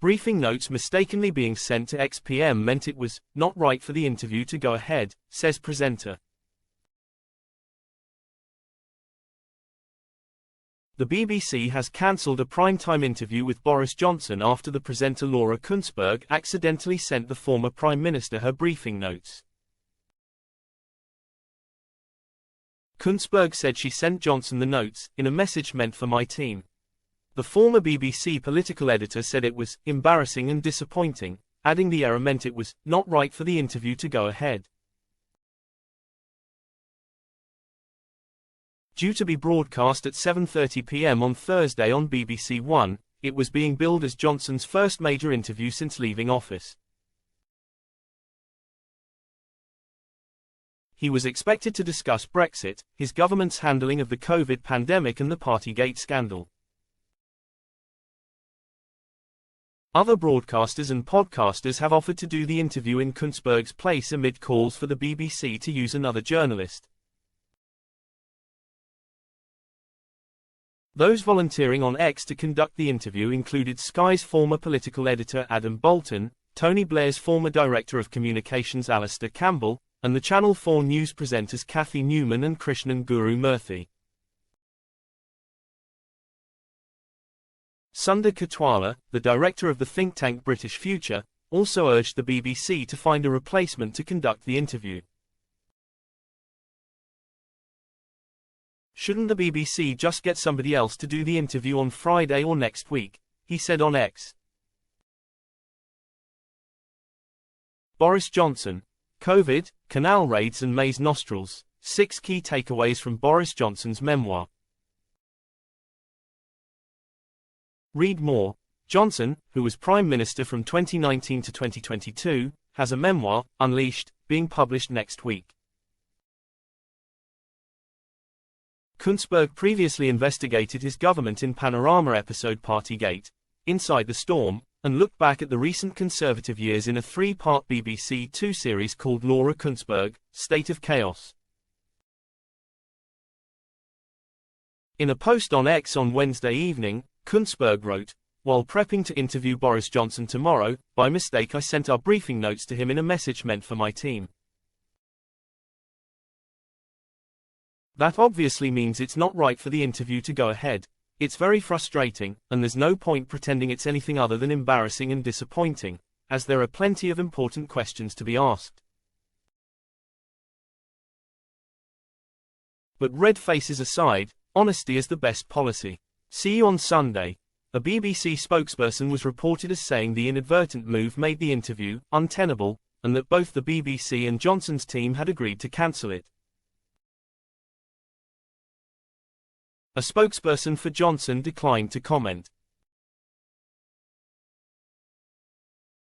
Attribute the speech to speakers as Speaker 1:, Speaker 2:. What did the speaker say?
Speaker 1: Briefing notes mistakenly being sent to ex-PM meant it was not right for the interview to go ahead, says presenter. The BBC has cancelled a primetime interview with Boris Johnson after the presenter Laura Kuenssberg accidentally sent the former Prime Minister her briefing notes. Kuenssberg said she sent Johnson the notes, in a message meant for my team. The former BBC political editor said it was embarrassing and disappointing, adding the error meant it was not right for the interview to go ahead. Due to be broadcast at 7:30 p.m. on Thursday on BBC One, it was being billed as Johnson's first major interview since leaving office. He was expected to discuss Brexit, his government's handling of the COVID pandemic and the Partygate scandal. Other broadcasters and podcasters have offered to do the interview in Kuenssberg's place amid calls for the BBC to use another journalist. Those volunteering on X to conduct the interview included Sky's former political editor Adam Bolton, Tony Blair's former director of communications Alistair Campbell, and the Channel 4 news presenters Kathy Newman and Krishnan Guru Murthy. Sundar Katwala, the director of the think tank British Future, also urged the BBC to find a replacement to conduct the interview. Shouldn't the BBC just get somebody else to do the interview on Friday or next week? He said on X. Boris Johnson. COVID, canal raids and May's nostrils. 6 key takeaways from Boris Johnson's memoir. Read more. Johnson, who was Prime Minister from 2019 to 2022, has a memoir, Unleashed, being published next week. Kuenssberg previously investigated his government in Panorama episode Partygate, Inside the Storm, and looked back at the recent Conservative years in a 3-part BBC Two series called Laura Kuenssberg, State of Chaos. In a post on X on Wednesday evening, Kuenssberg wrote, "While prepping to interview Boris Johnson tomorrow, by mistake I sent our briefing notes to him in a message meant for my team. That obviously means it's not right for the interview to go ahead. It's very frustrating, and there's no point pretending it's anything other than embarrassing and disappointing, as there are plenty of important questions to be asked. But red faces aside, honesty is the best policy. See you on Sunday." A BBC spokesperson was reported as saying the inadvertent move made the interview untenable, and that both the BBC and Johnson's team had agreed to cancel it. A spokesperson for Johnson declined to comment.